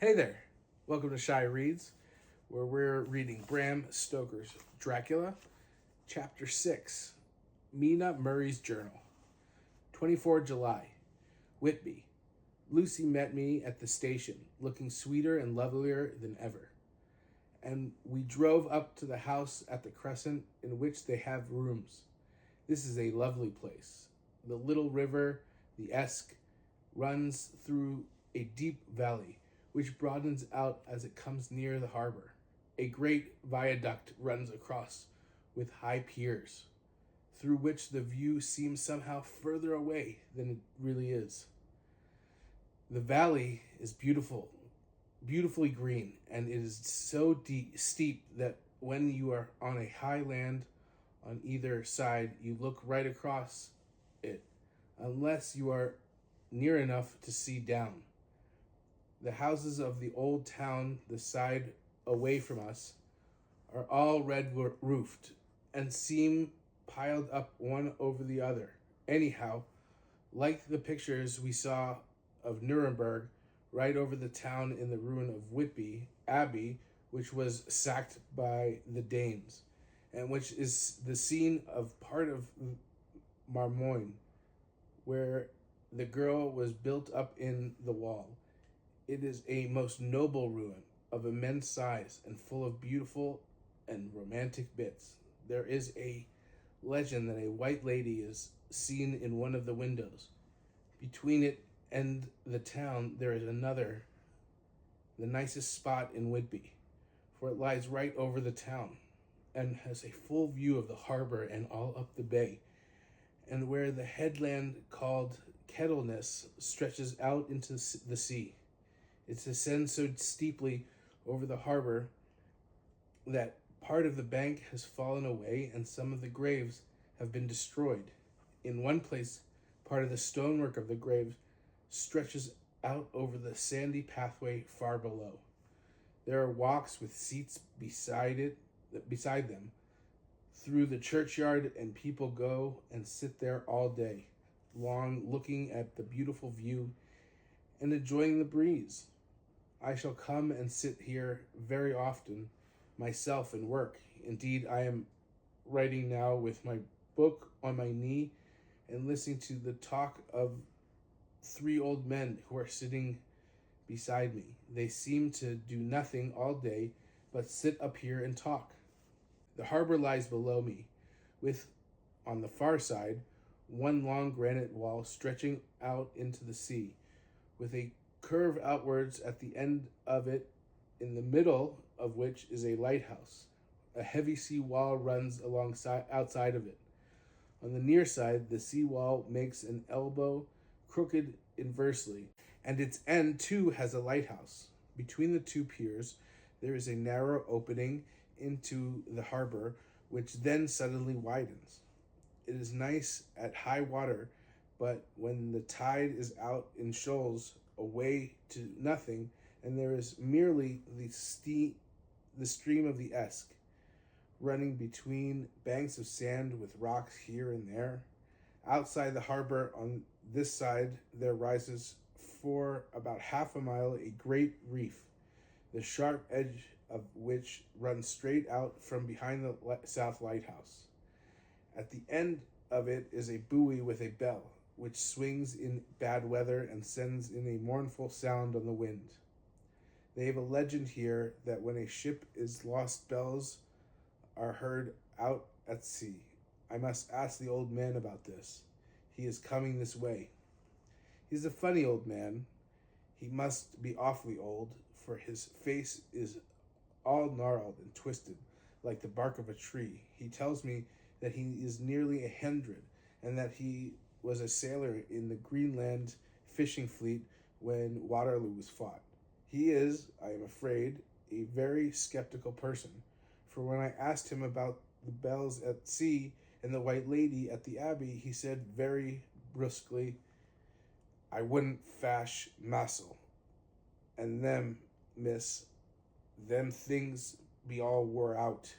Hey there, welcome to Shai Reads, where we're reading Bram Stoker's Dracula, Chapter 6, Mina Murray's Journal. 24 July, Whitby. Lucy met me at the station, looking sweeter and lovelier than ever. And we drove up to the house at the Crescent in which they have rooms. This is a lovely place. The little river, the Esk, runs through a deep valley, which broadens out as it comes near the harbor. A great viaduct runs across with high piers, through which the view seems somehow further away than it really is. The valley is beautifully green, and it is so steep that when you are on a high land on either side, you look right across it, unless you are near enough to see down. The houses of the old town, the side away from us, are all red roofed and seem piled up one over the other. Anyhow, like the pictures we saw of Nuremberg, right over the town in the ruin of Whitby Abbey, which was sacked by the Danes, and which is the scene of part of Marmoyne, where the girl was built up in the wall. It is a most noble ruin of immense size and full of beautiful and romantic bits. There is a legend that a white lady is seen in one of the windows. Between it and the town, there is another, the nicest spot in Whitby, for it lies right over the town and has a full view of the harbor and all up the bay, and where the headland called Kettleness stretches out into the sea. It descends so steeply over the harbor that part of the bank has fallen away and some of the graves have been destroyed. In one place, part of the stonework of the graves stretches out over the sandy pathway far below. There are walks with seats beside them through the churchyard, and people go and sit there all day long, looking at the beautiful view and enjoying the breeze. I shall come and sit here very often myself and work. Indeed, I am writing now with my book on my knee and listening to the talk of three old men who are sitting beside me. They seem to do nothing all day but sit up here and talk. The harbor lies below me, with, on the far side, one long granite wall stretching out into the sea, with a curve outwards at the end of it, in the middle of which is a lighthouse. A heavy sea wall runs outside of it. On the near side, the sea wall makes an elbow crooked inversely, and its end too has a lighthouse. Between the two piers, there is a narrow opening into the harbor, which then suddenly widens. It is nice at high water, but when the tide is out in shoals, away to nothing, and there is merely the stream of the Esk, running between banks of sand with rocks here and there. Outside the harbor on this side, there rises for about half a mile a great reef, the sharp edge of which runs straight out from behind the south lighthouse. At the end of it is a buoy with a bell, which swings in bad weather and sends in a mournful sound on the wind. They have a legend here that when a ship is lost, bells are heard out at sea. I must ask the old man about this. He is coming this way. He's a funny old man. He must be awfully old, for his face is all gnarled and twisted like the bark of a tree. He tells me that he is nearly 100 and that he was a sailor in the Greenland fishing fleet when Waterloo was fought. He is, I am afraid, a very skeptical person, for when I asked him about the bells at sea and the White Lady at the Abbey, he said very brusquely, "I wouldn't fash massel. And them, miss, them things be all wore out.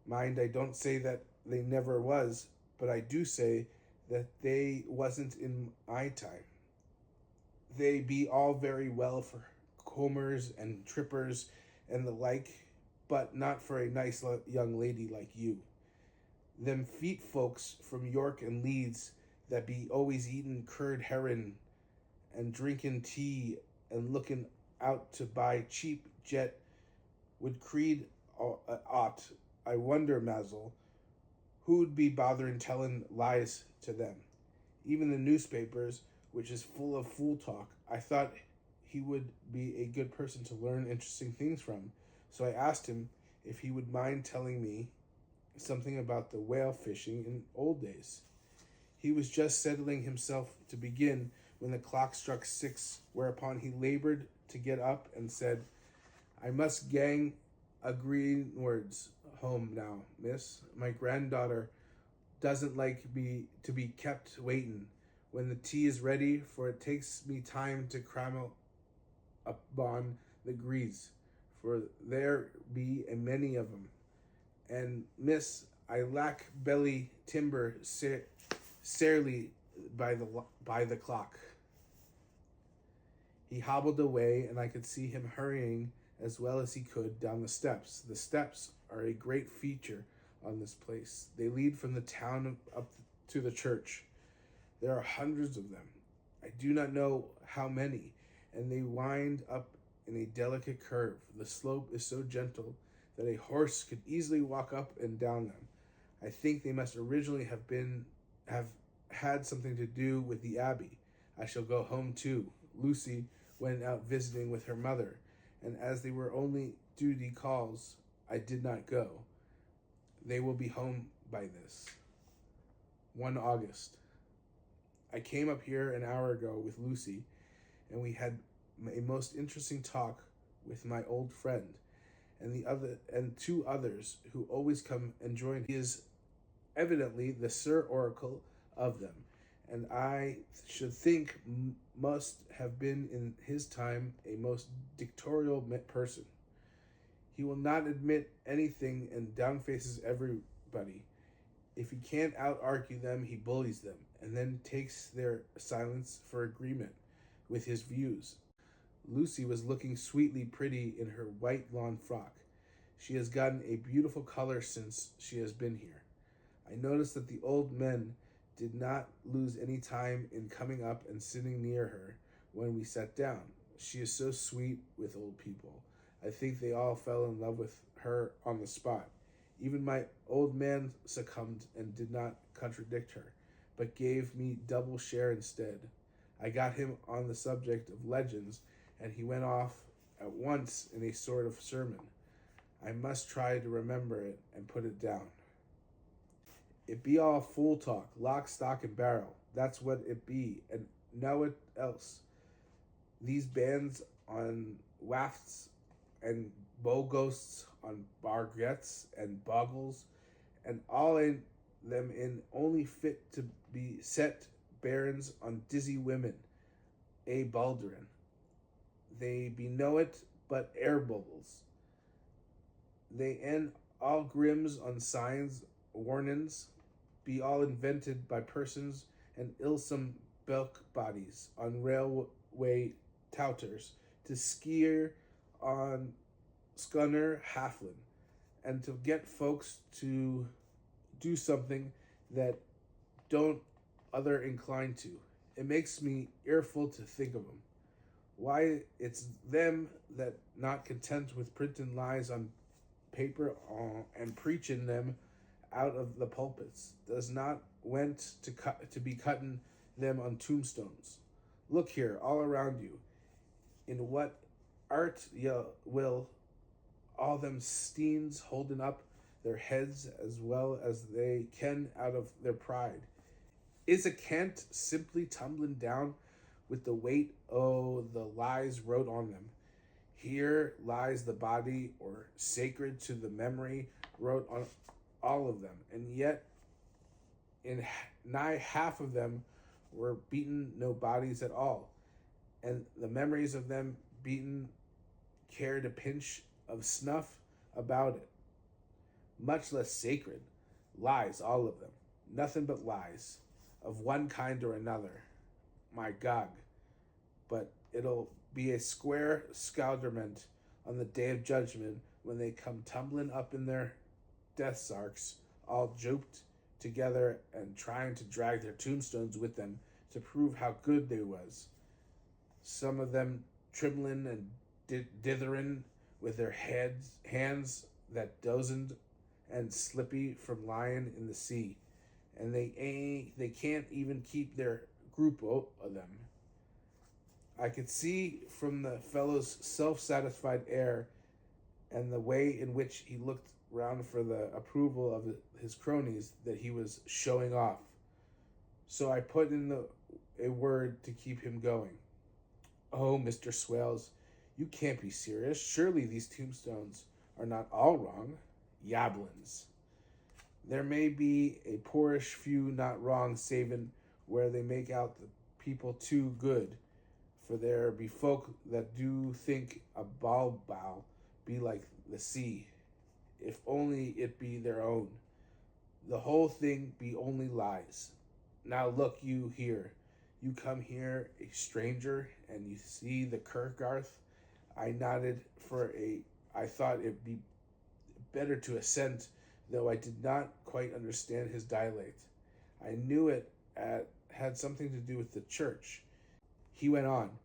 Mind, I don't say that they never was, but I do say that they wasn't in my time. They be all very well for combers and trippers and the like, but not for a nice young lady like you. Them feet folks from York and Leeds that be always eating curd herring and drinking tea and looking out to buy cheap jet would creed aught. I wonder, Mazel, who'd be bothering telling lies to them? Even the newspapers, which is full of fool talk. I thought he would be a good person to learn interesting things from, so I asked him if he would mind telling me something about the whale fishing in old days. He was just settling himself to begin when the clock struck 6, whereupon he labored to get up and said, I must gang greenwards home now, miss. My granddaughter doesn't like me to be kept waiting when the tea is ready, for it takes me time to cram upon the grease, for there be a many of 'em. And, miss, I lack belly timber sarely by the clock. He hobbled away, and I could see him hurrying as well as he could down the steps. The steps are a great feature on this place. They lead from the town up to the church. There are hundreds of them. I do not know how many, and they wind up in a delicate curve. The slope is so gentle that a horse could easily walk up and down them. I think they must originally have had something to do with the abbey. I shall go home too. Lucy went out visiting with her mother, and as they were only duty calls, I did not go. They will be home by this. 1 August. I came up here an hour ago with Lucy, and we had a most interesting talk with my old friend and 2 others who always come and join. He is evidently the Sir Oracle of them, and I should think must have been in his time a most dictatorial person. He will not admit anything and downfaces everybody. If he can't out-argue them, he bullies them, and then takes their silence for agreement with his views. Lucy was looking sweetly pretty in her white lawn frock. She has gotten a beautiful color since she has been here. I noticed that the old men did not lose any time in coming up and sitting near her when we sat down. She is so sweet with old people. I think they all fell in love with her on the spot. Even my old man succumbed and did not contradict her, but gave me double share instead. I got him on the subject of legends, and he went off at once in a sort of sermon. I must try to remember it and put it down. It be all fool talk, lock, stock, and barrel. That's what it be, and no it else. These bands on wafts and boghosts on bargettes and boggles, and all in them in only fit to be set barons on dizzy women, a balderin. They be know it but air bubbles. They end all grims on signs, warnings, be all invented by persons and ilsome bilk bodies on railway touters to skier on Scunner Halflin, and to get folks to do something that don't other inclined to. It makes me earful to think of them. Why, it's them that, not content with printing lies on paper and preaching them out of the pulpits, does not went to be cutting them on tombstones. Look here, all around you, in what art ye will, all them steens holding up their heads as well as they can out of their pride. Is a cant simply tumbling down with the weight o' the lies wrote on them? Here lies the body, or sacred to the memory, wrote on all of them, and yet in nigh half of them were beaten no bodies at all, and the memories of them beaten cared a pinch of snuff about it, much less sacred. Lies, all of them, nothing but lies, of one kind or another. My God, but it'll be a square scoundrement on the day of judgment when they come tumbling up in their death sarks, all joped together and trying to drag their tombstones with them to prove how good they was. Some of them trembling and dithering with their hands that dozened and slippy from lying in the sea, and they can't even keep their group of them. I could see from the fellow's self-satisfied air and the way in which he looked round for the approval of his cronies that he was showing off. So I put in a word to keep him going. "Oh, Mr. Swales, you can't be serious. Surely these tombstones are not all wrong." "Yablins. There may be a poorish few not wrong, savin' where they make out the people too good. For there be folk that do think a bulbul be like the sea, if only it be their own. The whole thing be only lies. Now look you here. You come here a stranger, and you see the Kirkgarth." I nodded I thought it'd be better to assent, though I did not quite understand his dialect. I knew it had something to do with the church. He went on,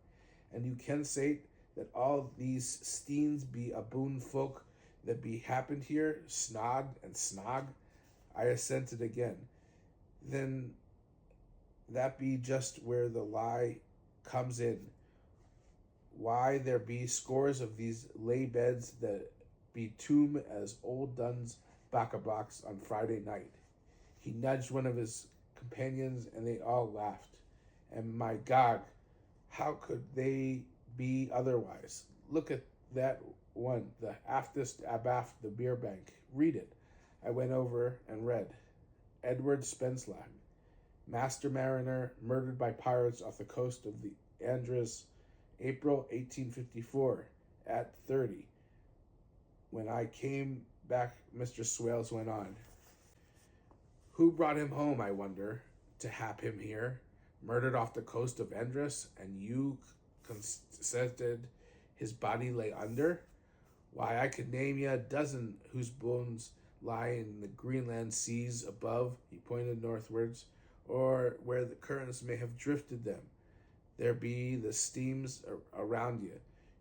"And you can say that all these steens be a boon folk that be happened here, snog and snog." I assented again. "Then that be just where the lie comes in. Why, there be scores of these lay beds that be tomb as old Dunn's box on Friday night." He nudged one of his companions, and they all laughed. "And my God, how could they be otherwise? Look at that one, the aftest abaft the beer bank. Read it." I went over and read. "Edward Spenslag, master mariner, murdered by pirates off the coast of the Andres, April 1854, at 30. When I came back," Mr. Swales went on. "Who brought him home, I wonder, to hap him here? Murdered off the coast of Andres, and you consented his body lay under? Why, I could name ye a dozen whose bones lie in the Greenland seas above," he pointed northwards, "or where the currents may have drifted them. There be the steams around ye.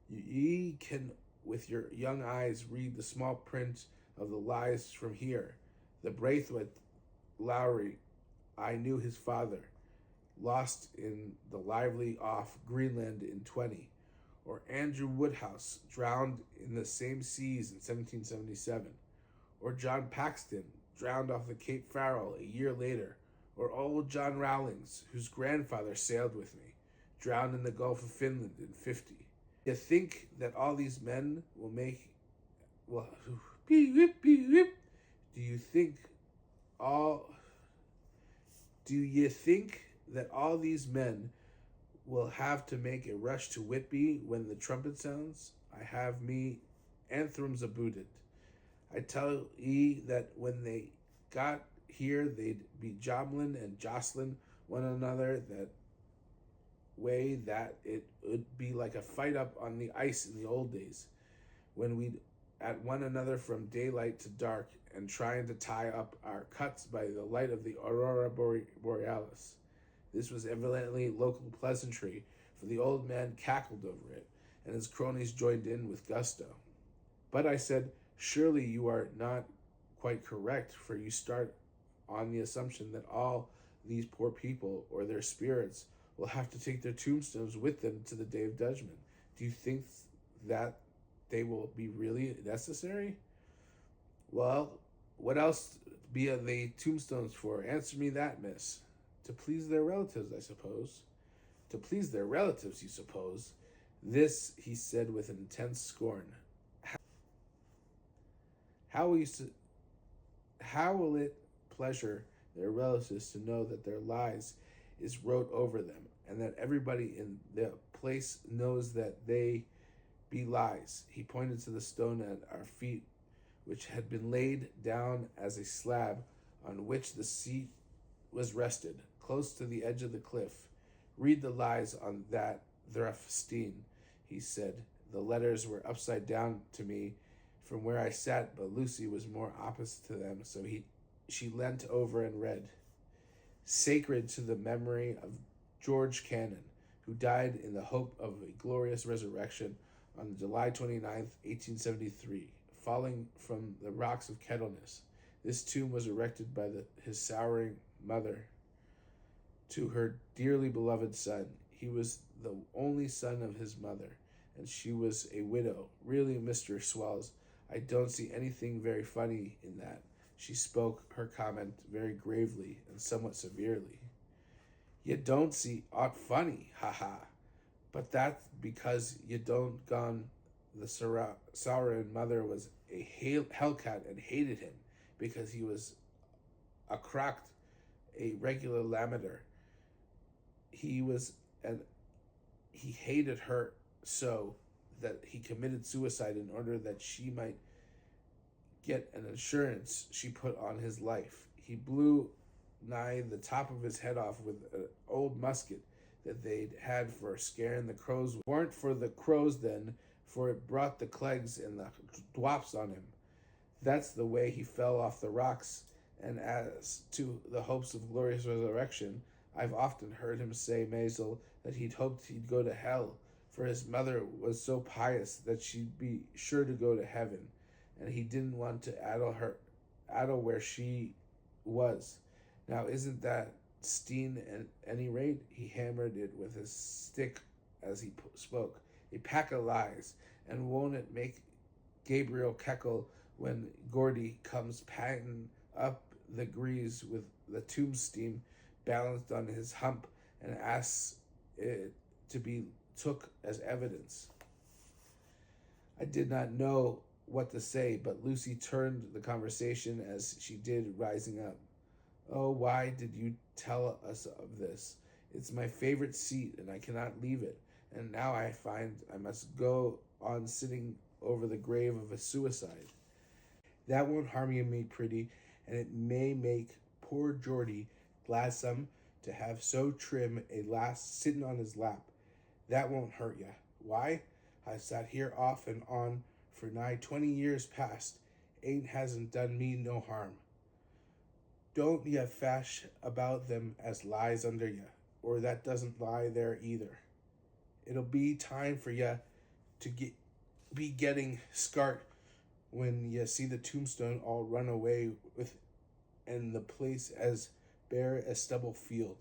Ye can with your young eyes read the small print of the lies from here. The Braithwaite Lowry, I knew his father, lost in the lively off Greenland in 20. Or Andrew Woodhouse, drowned in the same seas in 1777. Or John Paxton, drowned off the Cape Farrell a year later. Or old John Rowlings, whose grandfather sailed with me, drowned in the Gulf of Finland in 50. You think that all these men will make... Well, do you think all... Do you think that all these men will have to make a rush to Whitby when the trumpet sounds? I have me anthems aboot it. I tell ye that when they got here they'd be jobbling and jostling one another that way that it would be like a fight up on the ice in the old days, when we'd at one another from daylight to dark and trying to tie up our cuts by the light of the aurora borealis. This was evidently local pleasantry, for the old man cackled over it, and his cronies joined in with gusto. But I said, surely you are not quite correct, for you start on the assumption that all these poor people or their spirits will have to take their tombstones with them to the day of judgment. Do you think that they will be really necessary? Well, what else be they tombstones for? Answer me that, miss. To please their relatives, I suppose. To please their relatives, you suppose? This, he said with intense scorn. How will it pleasure their relatives to know that their lies is wrote over them, and that everybody in the place knows that they be lies? He pointed to the stone at our feet, which had been laid down as a slab on which the seat was rested, close to the edge of the cliff. Read the lies on that threfstein. he said. The letters were upside down to me from where I sat, but Lucy was more opposite to them, so she leant over and read. Sacred to the memory of George Cannon, who died in the hope of a glorious resurrection on July 29th, 1873, falling from the rocks of Kettleness. This tomb was erected by his sorrowing mother to her dearly beloved son. He was the only son of his mother, and she was a widow. Really, Mr. Swells, I don't see anything very funny in that. She spoke her comment very gravely and somewhat severely. You don't see aught funny, ha. But that's because you don't gone. The sorrowing mother was a hellcat and hated him because he was a cracked, a regular lamenter. He hated her so that he committed suicide in order that she might get an insurance she put on his life. He blew nigh the top of his head off with an old musket that they'd had for scaring the crows. Weren't for the crows then, for it brought the clegs and the dwaps on him. That's the way he fell off the rocks. And as to the hopes of glorious resurrection, I've often heard him say, Maisel, that he'd hoped he'd go to hell, for his mother was so pious that she'd be sure to go to heaven, and he didn't want to addle where she was. Now, isn't that Steen at any rate? He hammered it with his stick as he spoke. A pack of lies, and won't it make Gabriel cackle when Gordy comes patting up the grease with the tomb steam balanced on his hump and asks it to be took as evidence. I did not know what to say, but Lucy turned the conversation as she did, rising up. Oh, why did you tell us of this? It's my favorite seat, and I cannot leave it. And now I find I must go on sitting over the grave of a suicide. That won't harm you, me pretty, and it may make poor Geordie gladsome to have so trim a lass sitting on his lap. That won't hurt ya. Why? I've sat here off and on for nigh 20 years past. Hasn't done me no harm. Don't ya fash about them as lies under ya, or that doesn't lie there either. It'll be time for ya to be getting scart when ya see the tombstone all run away with, and the place as bare as stubble field.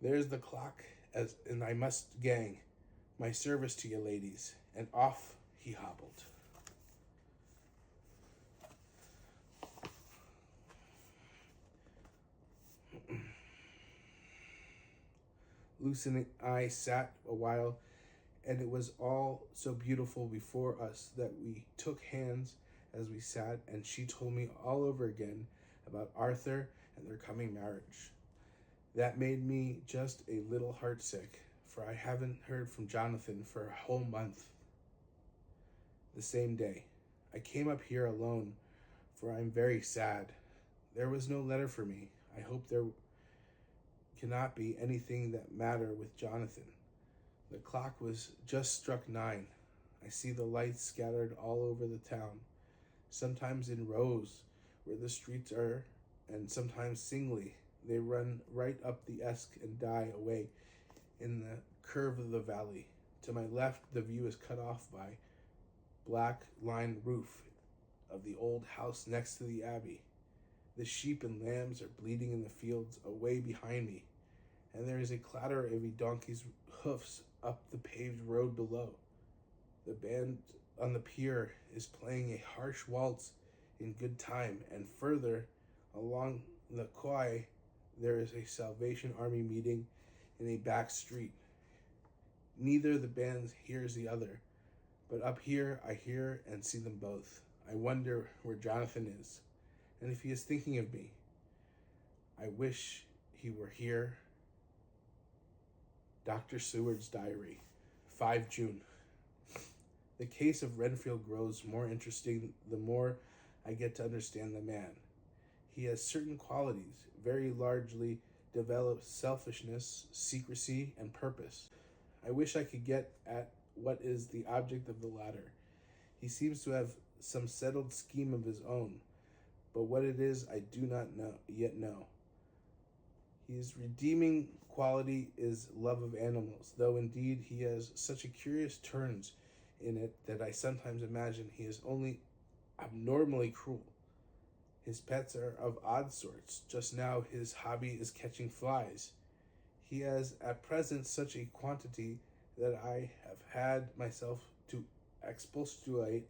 There's the clock, and I must gang. My service to you, ladies. And off he hobbled. Lucy and I sat a while, and it was all so beautiful before us that we took hands as we sat, and she told me all over again about Arthur and their coming marriage. That made me just a little heartsick, for I haven't heard from Jonathan for a whole month. The same day, I came up here alone, for I'm very sad. There was no letter for me. I hope there cannot be anything that matter with Jonathan. The clock was just struck 9. I see the lights scattered all over the town, sometimes in rows where the streets are, and sometimes singly. They run right up the Esk and die away in the curve of the valley. To my left, the view is cut off by black lined roof of the old house next to the abbey. The sheep and lambs are bleating in the fields away behind me, and there is a clatter of a donkey's hoofs up the paved road below. The band on the pier is playing a harsh waltz in good time, and further along the quay there is a Salvation Army meeting in a back street. Neither the bands hears the other, but up here I hear and see them both. I wonder where Jonathan is, and if he is thinking of me. I wish he were here. Dr. Seward's diary, 5 June. The case of Renfield grows more interesting the more I get to understand the man. He has certain qualities, very largely developed selfishness, secrecy, and purpose. I wish I could get at what is the object of the latter. He seems to have some settled scheme of his own, but what it is I do not know. His redeeming quality is love of animals, though indeed he has such a curious turns in it that I sometimes imagine he is only abnormally cruel. His pets are of odd sorts. Just now his hobby is catching flies. He has at present such a quantity that I have had myself to expostulate.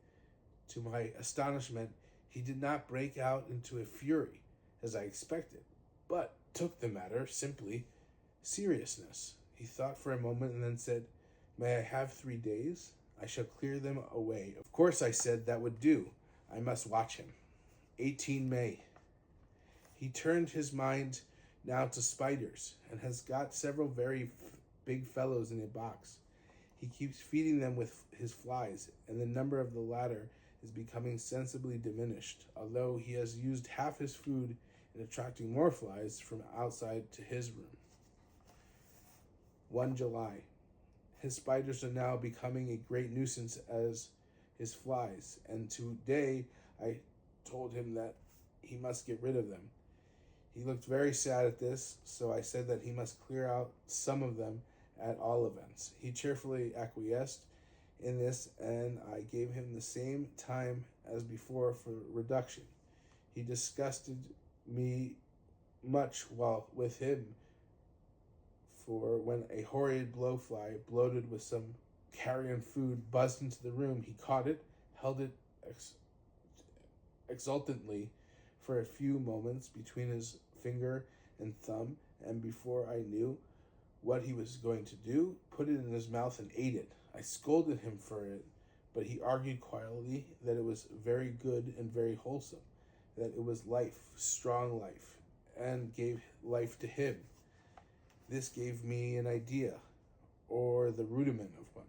To my astonishment, he did not break out into a fury, as I expected, but took the matter simply seriousness. He thought for a moment and then said, "May I have 3 days? I shall clear them away." Of course, I said that would do. I must watch him. 18 May. He turned his mind now to spiders and has got several very big fellows in a box. He keeps feeding them with his flies, and the number of the latter is becoming sensibly diminished, although he has used half his food in attracting more flies from outside to his room. 1 July. His spiders are now becoming a great nuisance as his flies, and today I told him that he must get rid of them. He looked very sad at this, so I said that he must clear out some of them at all events. He cheerfully acquiesced in this, and I gave him the same time as before for reduction. He disgusted me much while with him, for when a horrid blowfly, bloated with some carrion food, buzzed into the room, he caught it, held it exultantly for a few moments between his finger and thumb, and before I knew what he was going to do, put it in his mouth and ate it. I scolded him for it, but he argued quietly that it was very good and very wholesome, that it was life, strong life, and gave life to him. This gave me an idea, or the rudiment of one.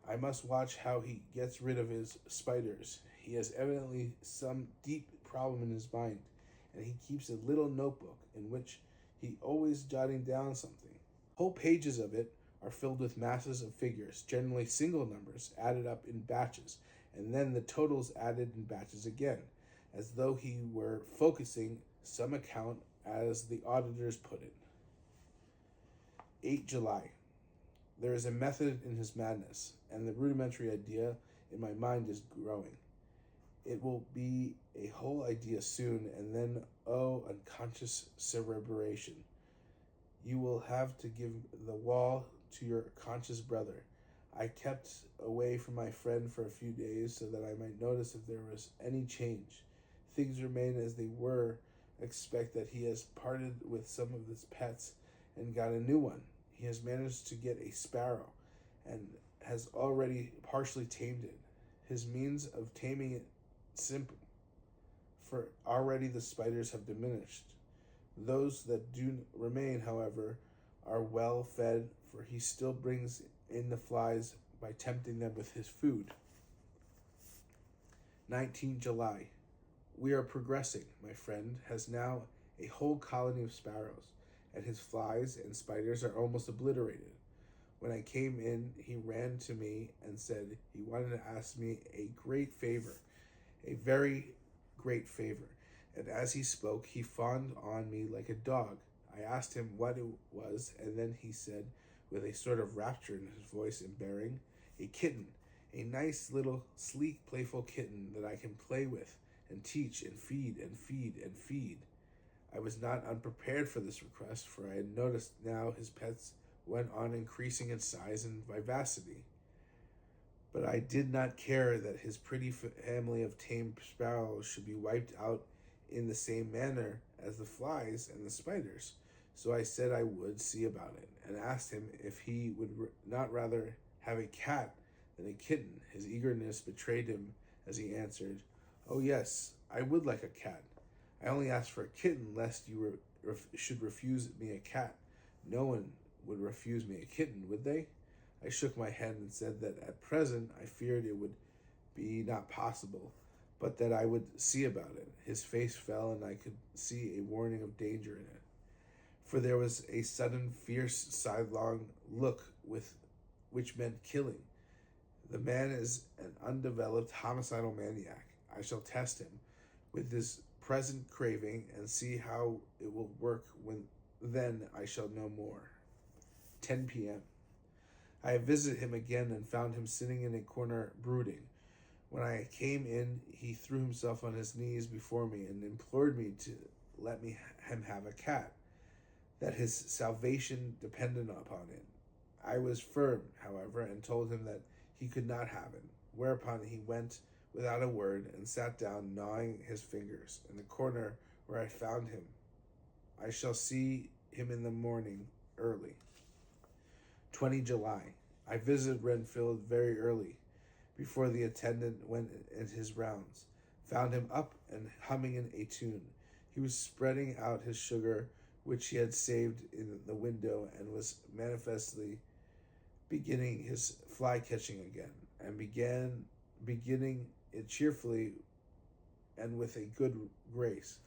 I must watch how he gets rid of his spiders. He has evidently some deep problem in his mind, and he keeps a little notebook in which he always jotting down something. Whole pages of it are filled with masses of figures, generally single numbers, added up in batches, and then the totals added in batches again, as though he were focusing some account, as the auditors put it. 8 July. There is a method in his madness, and the rudimentary idea in my mind is growing. It will be a whole idea soon, and then, oh, unconscious cerebration. You will have to give the wall to your conscious brother. I kept away from my friend for a few days so that I might notice if there was any change. Things remain as they were, except that he has parted with some of his pets and got a new one. He has managed to get a sparrow and has already partially tamed it. His means of taming it simple, for already the spiders have diminished. Those that do remain, however, are well fed, for he still brings in the flies by tempting them with his food. 19 July. We are progressing. My friend has now a whole colony of sparrows, and his flies and spiders are almost obliterated. When I came in, he ran to me and said he wanted to ask me a great favor, a very great favor. And as he spoke, he fawned on me like a dog. I asked him what it was, and then he said, with a sort of rapture in his voice and bearing, "A kitten, a nice little, sleek, playful kitten that I can play with and teach and feed and feed and feed." I was not unprepared for this request, for I had noticed now his pets went on increasing in size and vivacity. But I did not care that his pretty family of tame sparrows should be wiped out in the same manner as the flies and the spiders. So I said I would see about it, and asked him if he would not rather have a cat than a kitten. His eagerness betrayed him as he answered, "Oh yes, I would like a cat. I only asked for a kitten lest you should refuse me a cat. No one would refuse me a kitten, would they?" I shook my head and said that at present I feared it would be not possible, but that I would see about it. His face fell, and I could see a warning of danger in it, for there was a sudden fierce sidelong look which meant killing. The man is an undeveloped homicidal maniac. I shall test him with this present craving and see how it will work when then I shall know more. 10 p.m. I visited him again and found him sitting in a corner brooding. When I came in, he threw himself on his knees before me and implored me to let him have a cat, that his salvation depended upon it. I was firm, however, and told him that he could not have it, whereupon he went without a word and sat down, gnawing his fingers, in the corner where I found him. I shall see him in the morning early. 20 July. I visited Renfield very early, before the attendant went in his rounds. Found him up and humming in a tune. He was spreading out his sugar, which he had saved in the window, and was manifestly beginning his fly catching again, and beginning it cheerfully and with a good grace.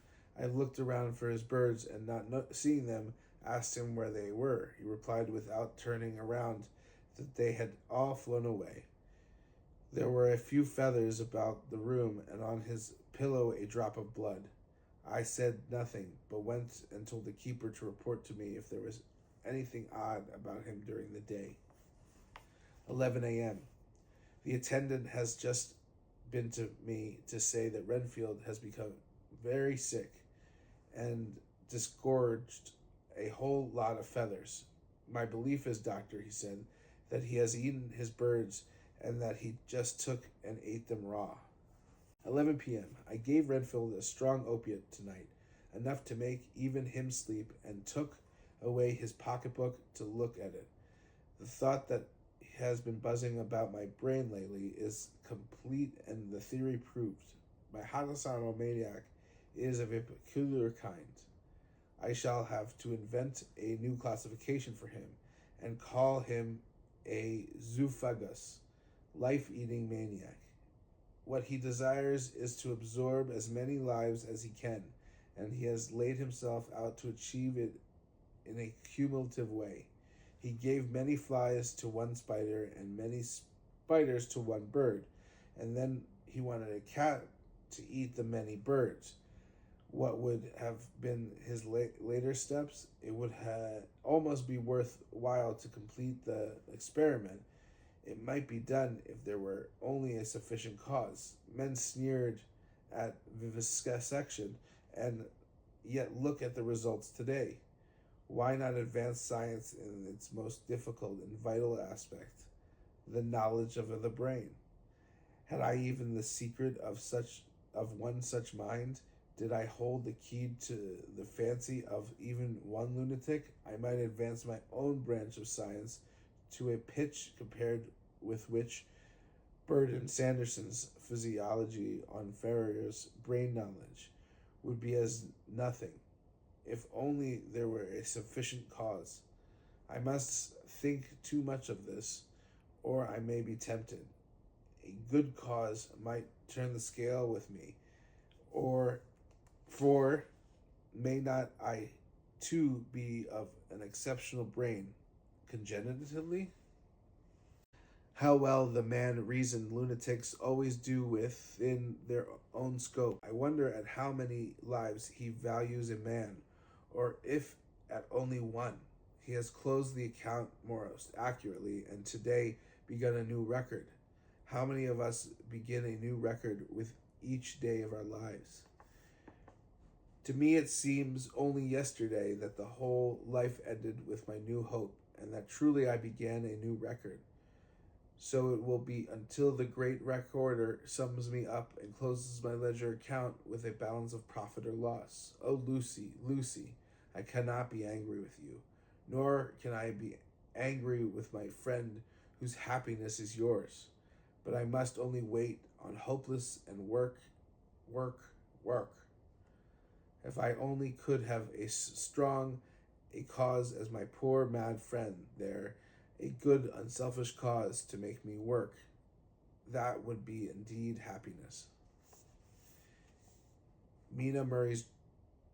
I looked around for his birds, and not seeing them, asked him where they were. He replied without turning around that they had all flown away. There were a few feathers about the room, and on his pillow a drop of blood. I said nothing, but went and told the keeper to report to me if there was anything odd about him during the day. 11 a.m. The attendant has just been to me to say that Renfield has become very sick and disgorged a whole lot of feathers. My belief is, doctor, he said, that he has eaten his birds and that he just took and ate them raw. 11 p.m. I gave Renfield a strong opiate tonight, enough to make even him sleep, and took away his pocketbook to look at it. The thought that has been buzzing about my brain lately is complete and the theory proved. My homicidal maniac is of a peculiar kind. I shall have to invent a new classification for him and call him a zoophagous, life-eating maniac. What he desires is to absorb as many lives as he can, and he has laid himself out to achieve it in a cumulative way. He gave many flies to one spider and many spiders to one bird, and then he wanted a cat to eat the many birds. What would have been his later steps? It would almost be worthwhile to complete the experiment. It might be done if there were only a sufficient cause. Men sneered at vivisection, and yet look at the results today. Why not advance science in its most difficult and vital aspect, the knowledge of the brain? Had I even the secret of one such mind? Did I hold the key to the fancy of even one lunatic? I might advance my own branch of science to a pitch compared with which Bird and Sanderson's physiology on Ferrier's brain knowledge would be as nothing, if only there were a sufficient cause. I must think too much of this, or I may be tempted. A good cause might turn the scale with me, for may not I too be of an exceptional brain, congenitally? How well the man-reasoned lunatics always do within their own scope. I wonder at how many lives he values a man, or if at only one. He has closed the account most accurately, and today begun a new record. How many of us begin a new record with each day of our lives? To me it seems only yesterday that the whole life ended with my new hope, and that truly I began a new record. So it will be until the great recorder sums me up and closes my ledger account with a balance of profit or loss. Oh, Lucy, Lucy, I cannot be angry with you, nor can I be angry with my friend whose happiness is yours. But I must only wait on hopeless and work. If I only could have strong a cause as my poor mad friend there, a good unselfish cause to make me work, that would be indeed happiness. Mina Murray's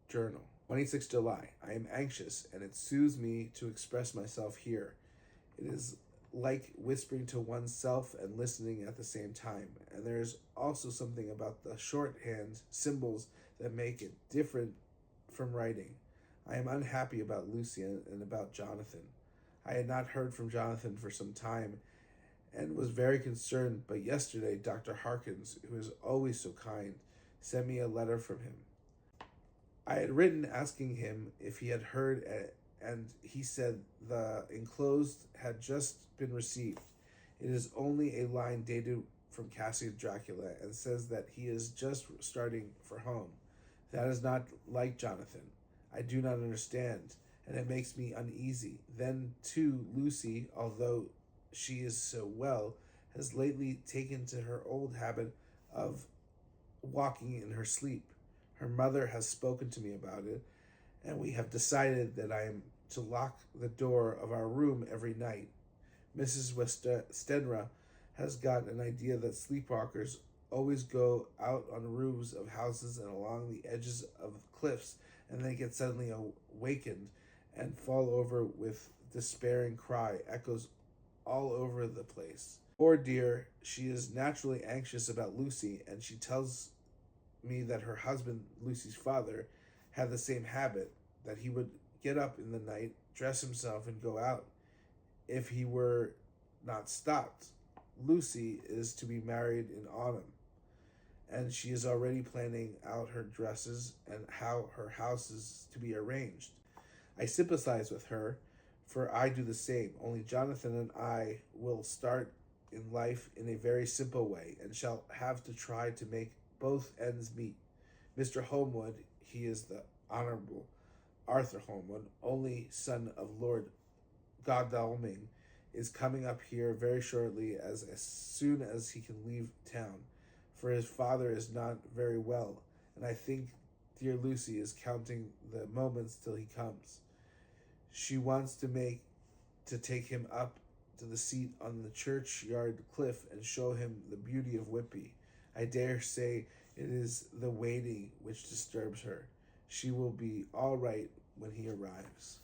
journal, 26 July. I am anxious, and it soothes me to express myself here. It is like whispering to oneself and listening at the same time. And there's also something about the shorthand symbols that make it different from writing. I am unhappy about Lucy and about Jonathan. I had not heard from Jonathan for some time and was very concerned, but yesterday Dr. Harkins, who is always so kind, sent me a letter from him. I had written asking him if he had heard, and he said the enclosed had just been received. It is only a line dated from Cassie Dracula and says that he is just starting for home. That is not like Jonathan. I do not understand, and it makes me uneasy. Then, too, Lucy, although she is so well, has lately taken to her old habit of walking in her sleep. Her mother has spoken to me about it, and we have decided that I am to lock the door of our room every night. Mrs. Westenra has got an idea that sleepwalkers always go out on roofs of houses and along the edges of cliffs, and then get suddenly awakened and fall over with despairing cry echoes all over the place. Poor dear, she is naturally anxious about Lucy, and she tells me that her husband, Lucy's father, had the same habit, that he would get up in the night, dress himself, and go out if he were not stopped. Lucy is to be married in autumn, and she is already planning out her dresses and how her house is to be arranged. I sympathize with her, for I do the same, only Jonathan and I will start in life in a very simple way, and shall have to try to make both ends meet. Mr. Holmwood, he is the Honorable Arthur Holmwood, only son of Lord Godalming, is coming up here very shortly, as soon as he can leave town, for his father is not very well, and I think dear Lucy is counting the moments till he comes. She wants to take him up to the seat on the churchyard cliff and show him the beauty of Whitby. I dare say it is the waiting which disturbs her. She will be all right when he arrives.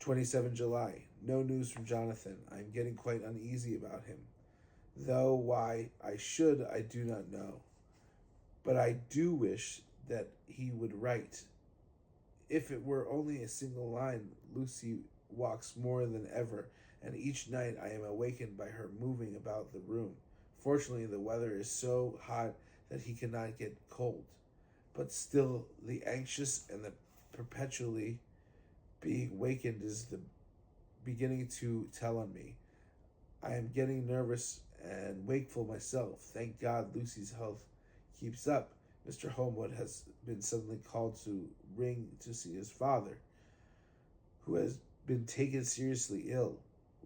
27 July. No news from Jonathan. I am getting quite uneasy about him, though why I should I do not know. But I do wish that he would write. If it were only a single line. Lucy walks more than ever, and each night I am awakened by her moving about the room. Fortunately, the weather is so hot that he cannot get cold, but still the anxious and the perpetually being wakened is the beginning to tell on me. I am getting nervous and wakeful myself. Thank God Lucy's health keeps up. Mr. Holmwood has been suddenly called to ring to see his father, who has been taken seriously ill.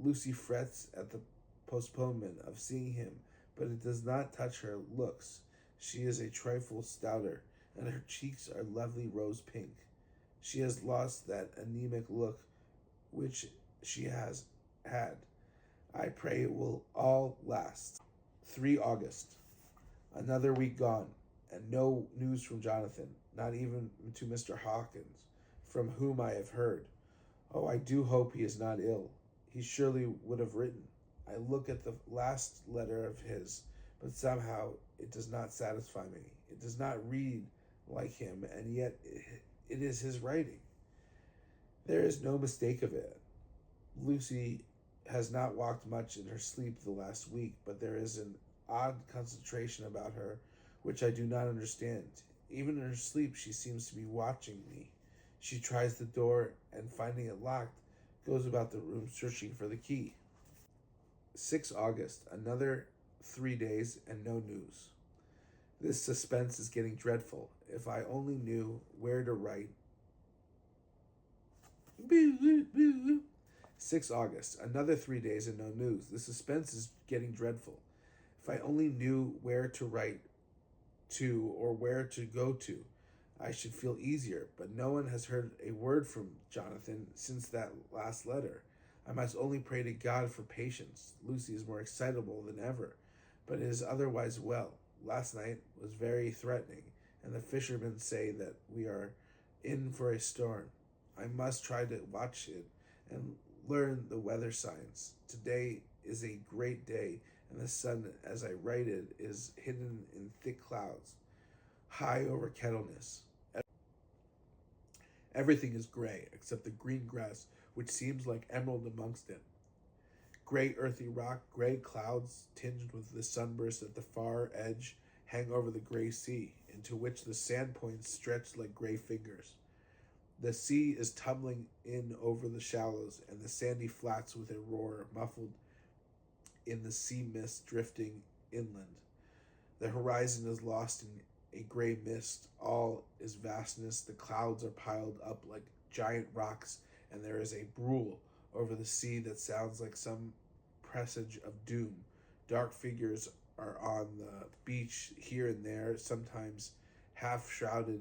Lucy frets at the postponement of seeing him, but it does not touch her looks. She is a trifle stouter, and her cheeks are lovely rose pink. She has lost that anemic look which she has had. I pray it will all last. 3 August. Another week gone, and no news from Jonathan, not even to Mr. Hawkins, from whom I have heard. Oh, I do hope he is not ill. He surely would have written. I look at the last letter of his, but somehow it does not satisfy me. It does not read like him, and yet it is his writing. There is no mistake of it. Lucy has not walked much in her sleep the last week, but there is an odd concentration about her which I do not understand. Even in her sleep she seems to be watching me. She tries the door, and finding it locked, goes about the room searching for the key. 6 August. Another 3 days and no news. This suspense is getting dreadful. If I only knew where to write. 6 August. Another 3 days and no news. The suspense is getting dreadful. If I only knew where to write to or where to go to, I should feel easier, but no one has heard a word from Jonathan since that last letter. I must only pray to God for patience. Lucy is more excitable than ever, but is otherwise well. Last night was very threatening, and the fishermen say that we are in for a storm. I must try to watch it and learn the weather signs. Today is a great day, and the sun, as I write it, is hidden in thick clouds, high over Kettleness. Everything is gray, except the green grass, which seems like emerald amongst it. Gray earthy rock, gray clouds tinged with the sunburst at the far edge hang over the gray sea, into which the sand points stretch like gray fingers. The sea is tumbling in over the shallows, and the sandy flats with a roar, muffled in the sea mist drifting inland. The horizon is lost in a gray mist. All is vastness. The clouds are piled up like giant rocks, and there is a brool over the sea that sounds like some presage of doom. Dark figures are on the beach here and there, sometimes half shrouded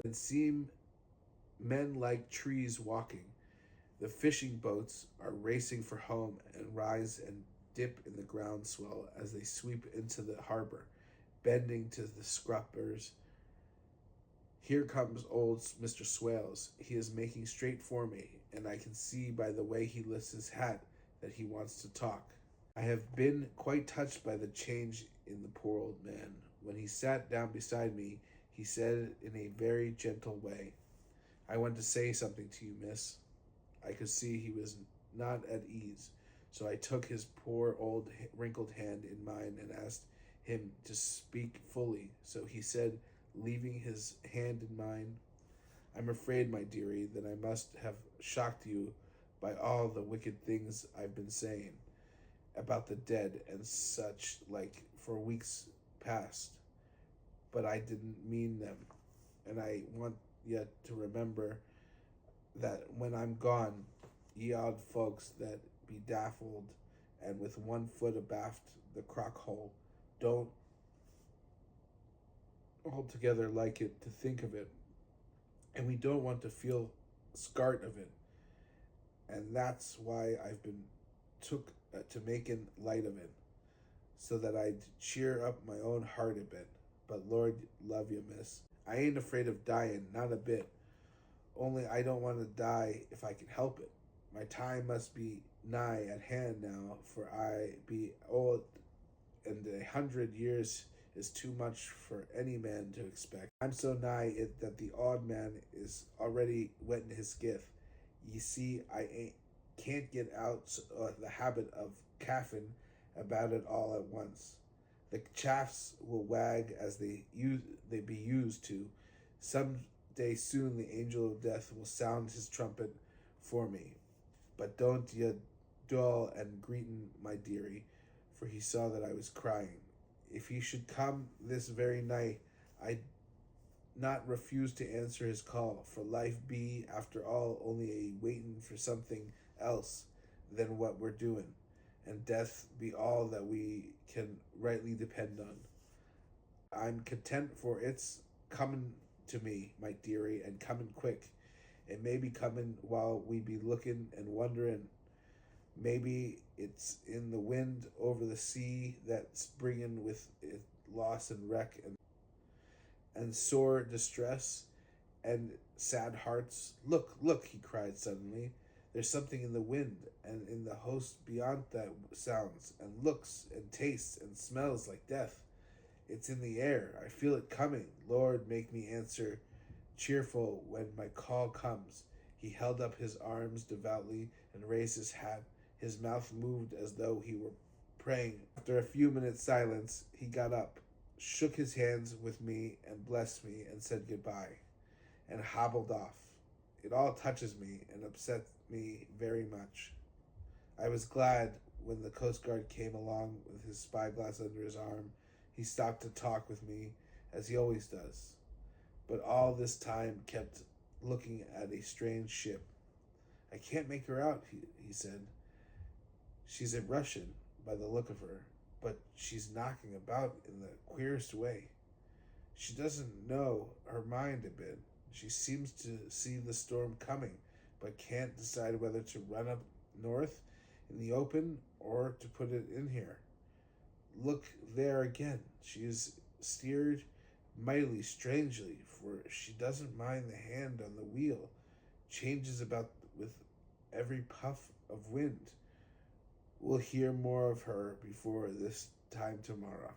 and seem men like trees walking. The fishing boats are racing for home and rise and dip in the groundswell as they sweep into the harbor, bending to the scuppers. Here comes old Mr. Swales. He is making straight for me, and I can see by the way he lifts his hat that he wants to talk. I have been quite touched by the change in the poor old man. When he sat down beside me, he said in a very gentle way, "I want to say something to you, miss." I could see he was not at ease, so I took his poor old wrinkled hand in mine and asked him to speak fully. So he said, leaving his hand in mine, "I'm afraid, my dearie, that I must have shocked you by all the wicked things I've been saying about the dead and such like for weeks past. But I didn't mean them, and I want yet to remember that when I'm gone, ye odd folks that be daffled and with one foot abaft the crock hole don't altogether like it to think of it, and we don't want to feel scart of it, and that's why I've been took to making light of it, so that I'd cheer up my own heart a bit. But Lord love you, miss, I ain't afraid of dying, not a bit. Only I don't want to die if I can help it. My time must be nigh at hand now, for I be old, and 100 years is too much for any man to expect. I'm so nigh it that the odd man is already wet in his skiff. Ye see, can't get out the habit of caffing about it all at once. The chaffs will wag as they be used to. Some day soon the angel of death will sound his trumpet for me. But don't ye dull and greetin, my dearie, for he saw that I was crying. If he should come this very night, I'd not refuse to answer his call, for life be, after all, only a waitin' for something else than what we're doing, and death be all that we can rightly depend on. I'm content for it's comin' to me, my dearie, and comin' quick. It may be comin' while we be lookin' and wonderin'. Maybe it's in the wind over the sea that's bringin' with it loss and wreck and sore distress and sad hearts. Look, look, he cried suddenly. There's something in the wind and in the host beyond that sounds and looks and tastes and smells like death. It's in the air. I feel it coming. Lord, make me answer cheerful when my call comes. He held up his arms devoutly and raised his hat. His mouth moved as though he were praying. After a few minutes' silence, he got up, shook his hands with me and blessed me and said goodbye, and hobbled off. It all touches me and upsets me very much. I was glad when the Coast Guard came along with his spyglass under his arm. He stopped to talk with me, as he always does, but all this time kept looking at a strange ship. I can't make her out, he said. She's a Russian by the look of her, but she's knocking about in the queerest way. She doesn't know her mind a bit. She seems to see the storm coming, but can't decide whether to run up north in the open or to put it in here. Look there again. She is steered mightily strangely, for she doesn't mind the hand on the wheel, changes about with every puff of wind. We'll hear more of her before this time tomorrow.